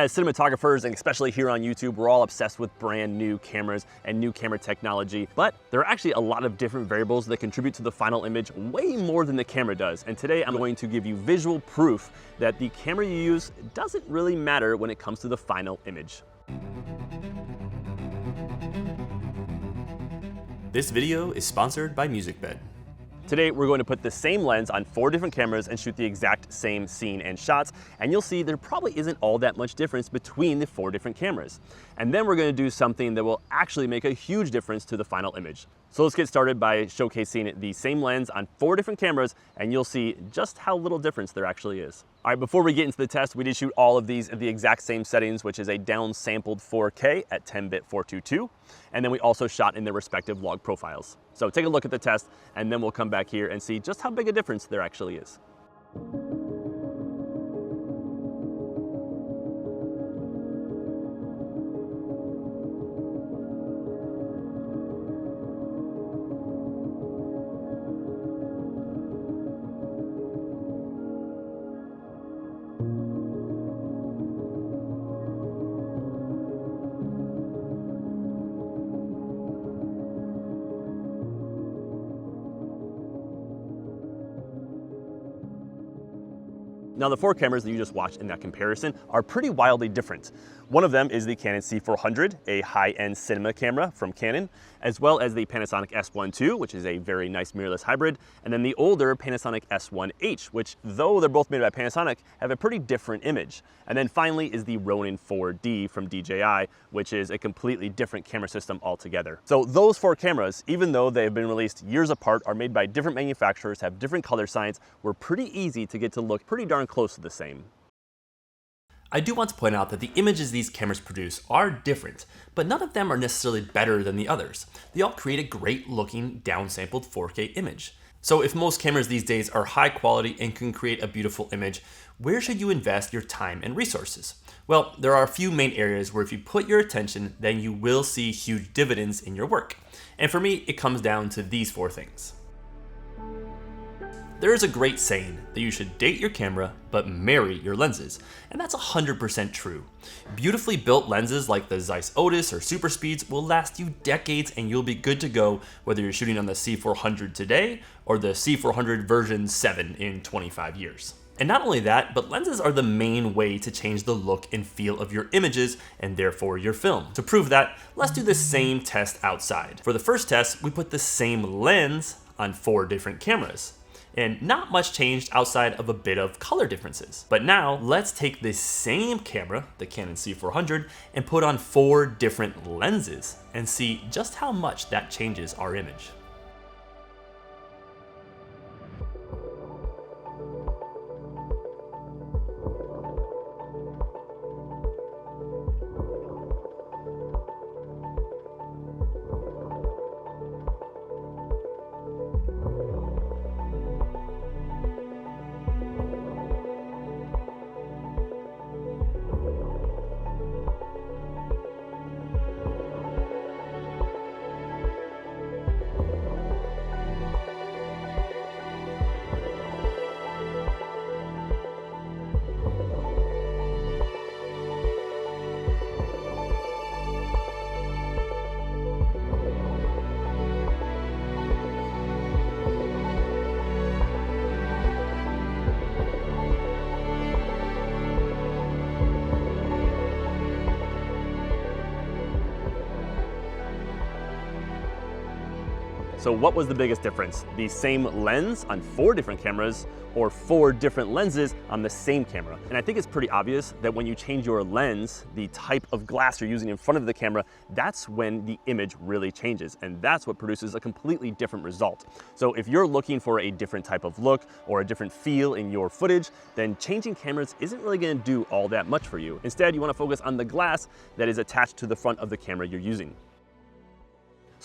As cinematographers, and especially here on YouTube, we're all obsessed with brand new cameras and new camera technology, but there are actually a lot of different variables that contribute to the final image way more than the camera does. And today I'm going to give you visual proof that the camera you use doesn't really matter when it comes to the final image. This video is sponsored by MusicBed. Today, we're going to put the same lens on 4 different cameras and shoot the exact same scene and shots, and you'll see there probably isn't all that much difference between the 4 different cameras. And then we're going to do something that will actually make a huge difference to the final image. So let's get started by showcasing the same lens on 4 different cameras, and you'll see just how little difference there actually is. All right, before we get into the test, we did shoot all of these at the exact same settings, which is a downsampled 4K at 10-bit 422, and then we also shot in their respective log profiles. So take a look at the test, and then we'll come back here and see just how big a difference there actually is. Now the 4 cameras that you just watched in that comparison are pretty wildly different. One of them is the Canon C400, a high-end cinema camera from Canon, as well as the Panasonic S1 II, which is a very nice mirrorless hybrid, and then the older Panasonic S1H, which, though they're both made by Panasonic, have a pretty different image. And then finally is the Ronin 4D from DJI, which is a completely different camera system altogether. So those 4 cameras, even though they have been released years apart, are made by different manufacturers, have different color science, were pretty easy to get to look pretty darn close to the same. I do want to point out that the images these cameras produce are different, but none of them are necessarily better than the others. They all create a great looking downsampled 4K image. So if most cameras these days are high quality and can create a beautiful image, where should you invest your time and resources? Well, there are a few main areas where if you put your attention, then you will see huge dividends in your work. And for me, it comes down to these 4 things. There is a great saying that you should date your camera, but marry your lenses. And that's 100% true. Beautifully built lenses like the Zeiss Otis or Super Speeds will last you decades and you'll be good to go whether you're shooting on the C400 today or the C400 version 7 in 25 years. And not only that, but lenses are the main way to change the look and feel of your images and therefore your film. To prove that, let's do the same test outside. For the first test, we put the same lens on 4 different cameras. And not much changed outside of a bit of color differences. But now let's take the same camera, the Canon C400, and put on 4 different lenses and see just how much that changes our image. So what was the biggest difference? The same lens on 4 different cameras or 4 different lenses on the same camera? And I think it's pretty obvious that when you change your lens, the type of glass you're using in front of the camera, that's when the image really changes. And that's what produces a completely different result. So if you're looking for a different type of look or a different feel in your footage, then changing cameras isn't really gonna do all that much for you. Instead, you wanna focus on the glass that is attached to the front of the camera you're using.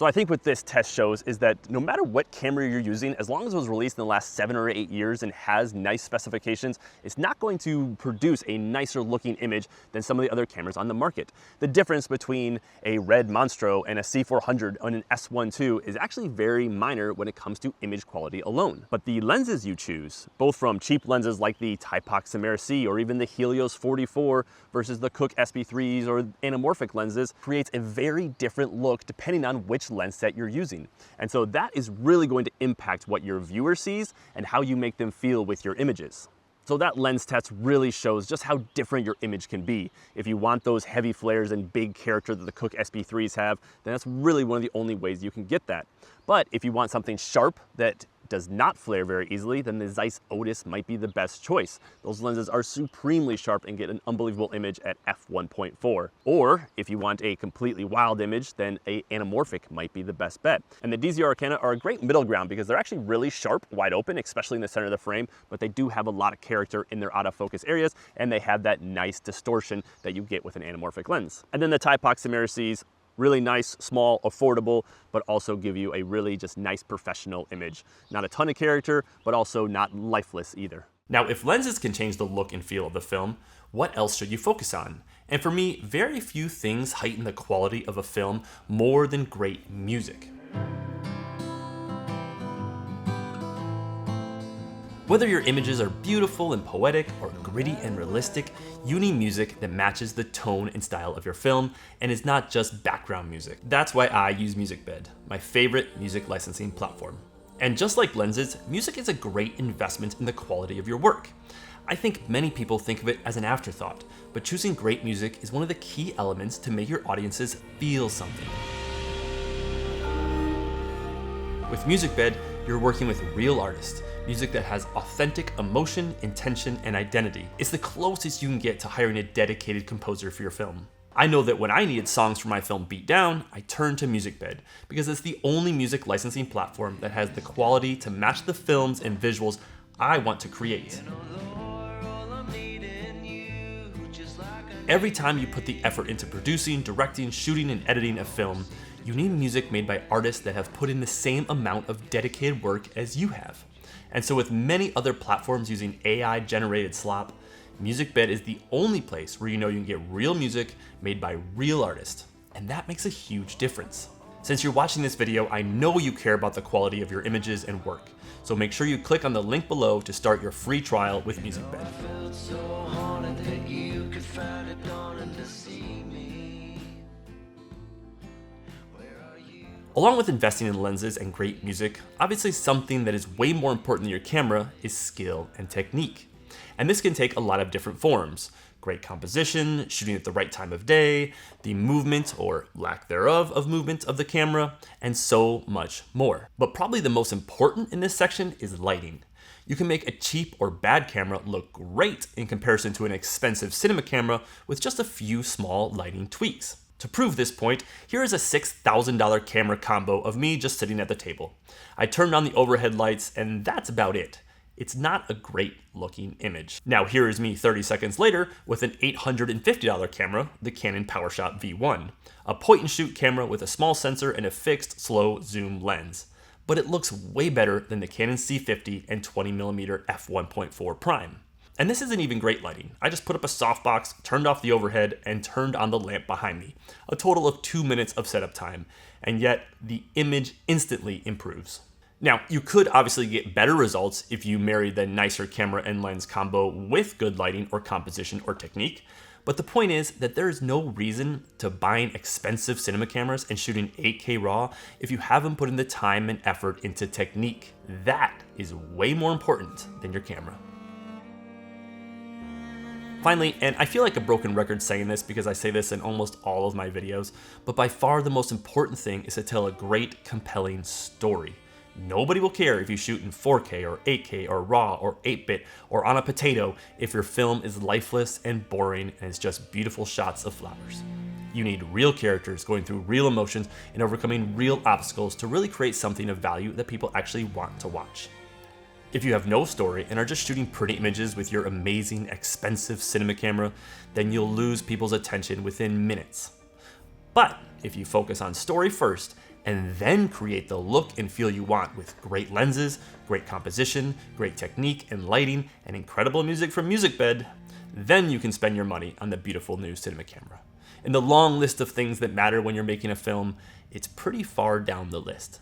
So I think what this test shows is that no matter what camera you're using, as long as it was released in the last 7 or 8 years and has nice specifications, it's not going to produce a nicer looking image than some of the other cameras on the market. The difference between a Red Monstro and a C400 on an S1 II is actually very minor when it comes to image quality alone. But the lenses you choose, both from cheap lenses like the Typox Samara C or even the Helios 44 versus the Cooke SB3s or anamorphic lenses, creates a very different look depending on which lens set you're using. And so that is really going to impact what your viewer sees and how you make them feel with your images. So that lens test really shows just how different your image can be. If you want those heavy flares and big character that the Cooke SB3s have, then that's really one of the only ways you can get that. But if you want something sharp that does not flare very easily, then the Zeiss Otis might be the best choice. Those lenses are supremely sharp and get an unbelievable image at f1.4. Or if you want a completely wild image, then a anamorphic might be the best bet. And the DZR Arcana are a great middle ground because they're actually really sharp, wide open, especially in the center of the frame, but they do have a lot of character in their out of focus areas, and they have that nice distortion that you get with an anamorphic lens. And then the Typox Samara Cs, really nice, small, affordable, but also give you a really just nice professional image. Not a ton of character, but also not lifeless either. Now, if lenses can change the look and feel of the film, what else should you focus on? And for me, very few things heighten the quality of a film more than great music. Whether your images are beautiful and poetic or gritty and realistic, you need music that matches the tone and style of your film and is not just background music. That's why I use MusicBed, my favorite music licensing platform. And just like lenses, music is a great investment in the quality of your work. I think many people think of it as an afterthought, but choosing great music is one of the key elements to make your audiences feel something. With MusicBed, you're working with real artists, music that has authentic emotion, intention, and identity. It's the closest you can get to hiring a dedicated composer for your film. I know that when I needed songs for my film Beat Down, I turned to MusicBed because it's the only music licensing platform that has the quality to match the films and visuals I want to create. Every time you put the effort into producing, directing, shooting, and editing a film, you need music made by artists that have put in the same amount of dedicated work as you have. And so with many other platforms using AI-generated slop, MusicBed is the only place where you know you can get real music made by real artists. And that makes a huge difference. Since you're watching this video, I know you care about the quality of your images and work. So make sure you click on the link below to start your free trial with MusicBed. Along with investing in lenses and great music, obviously something that is way more important than your camera is skill and technique. And this can take a lot of different forms. Great composition, shooting at the right time of day, the movement or lack thereof of movement of the camera, and so much more. But probably the most important in this section is lighting. You can make a cheap or bad camera look great in comparison to an expensive cinema camera with just a few small lighting tweaks. To prove this point, here is a $6,000 camera combo of me just sitting at the table. I turned on the overhead lights and that's about it. It's not a great looking image. Now here is me 30 seconds later with an $850 camera, the Canon PowerShot V1, a point and shoot camera with a small sensor and a fixed slow zoom lens. But it looks way better than the Canon C50 and 20mm f1.4 prime. And this isn't even great lighting. I just put up a softbox, turned off the overhead, and turned on the lamp behind me. A total of 2 minutes of setup time, and yet the image instantly improves. Now, you could obviously get better results if you married the nicer camera and lens combo with good lighting or composition or technique, but the point is that there is no reason to buying expensive cinema cameras and shooting 8K RAW if you haven't put in the time and effort into technique. That is way more important than your camera. Finally, and I feel like a broken record saying this because I say this in almost all of my videos, but by far the most important thing is to tell a great, compelling story. Nobody will care if you shoot in 4K or 8K or RAW or 8-bit or on a potato if your film is lifeless and boring and it's just beautiful shots of flowers. You need real characters going through real emotions and overcoming real obstacles to really create something of value that people actually want to watch. If you have no story and are just shooting pretty images with your amazing, expensive cinema camera, then you'll lose people's attention within minutes. But if you focus on story first, and then create the look and feel you want with great lenses, great composition, great technique and lighting, and incredible music from MusicBed, then you can spend your money on the beautiful new cinema camera. In the long list of things that matter when you're making a film, it's pretty far down the list.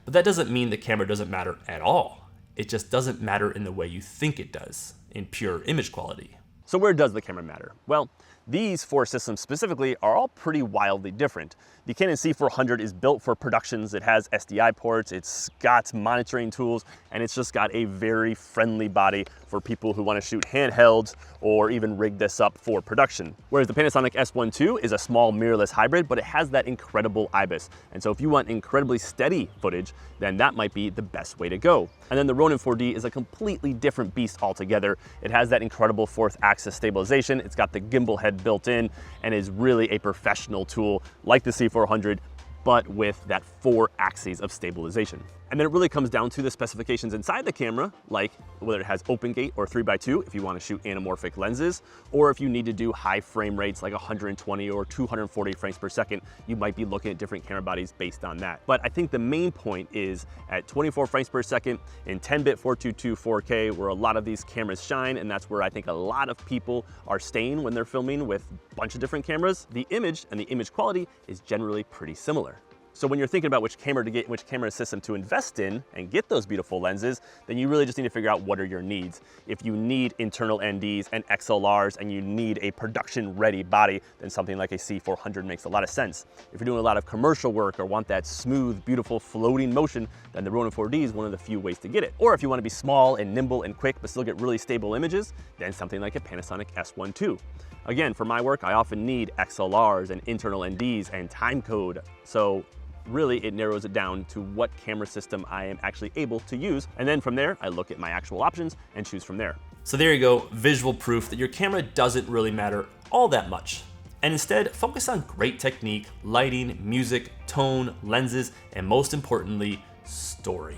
But that doesn't mean the camera doesn't matter at all. It just doesn't matter in the way you think it does, in pure image quality. So where does the camera matter? Well, these 4 systems specifically are all pretty wildly different. The Canon C400 is built for productions. It has SDI ports, it's got monitoring tools, and it's just got a very friendly body for people who want to shoot handhelds or even rig this up for production. Whereas the Panasonic S1 II is a small mirrorless hybrid, but it has that incredible IBIS. And so if you want incredibly steady footage, then that might be the best way to go. And then the Ronin 4D is a completely different beast altogether. It has that incredible 4th axis stabilization. It's got the gimbal head built in and is really a professional tool like the C400, but with that 4 axes of stabilization. And then it really comes down to the specifications inside the camera, like whether it has open gate or 3x2 if you want to shoot anamorphic lenses, or if you need to do high frame rates like 120 or 240 frames per second, you might be looking at different camera bodies based on that. But I think the main point is at 24 frames per second in 10-bit 422 4K, where a lot of these cameras shine, and that's where I think a lot of people are staying when they're filming with a bunch of different cameras, the image and the image quality is generally pretty similar. So when you're thinking about which camera to get, which camera system to invest in and get those beautiful lenses, then you really just need to figure out what are your needs. If you need internal NDs and XLRs and you need a production ready body, then something like a C400 makes a lot of sense. If you're doing a lot of commercial work or want that smooth, beautiful floating motion, then the Ronin 4D is one of the few ways to get it. Or if you want to be small and nimble and quick but still get really stable images, then something like a Panasonic S1 II. Again, for my work, I often need XLRs and internal NDs and timecode. So really, it narrows it down to what camera system I am actually able to use. And then from there, I look at my actual options and choose from there. So there you go, visual proof that your camera doesn't really matter all that much. And instead, focus on great technique, lighting, music, tone, lenses, and most importantly, story.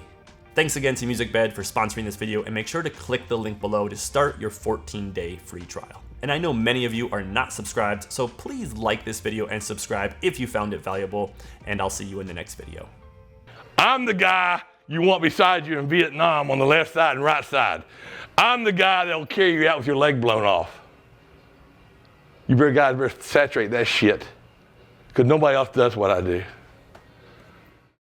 Thanks again to MusicBed for sponsoring this video, and make sure to click the link below to start your 14-day free trial. And I know many of you are not subscribed, so please like this video and subscribe if you found it valuable, and I'll see you in the next video. I'm the guy you want beside you in Vietnam on the left side and right side. I'm the guy that'll carry you out with your leg blown off. You guys better saturate that shit, because nobody else does what I do.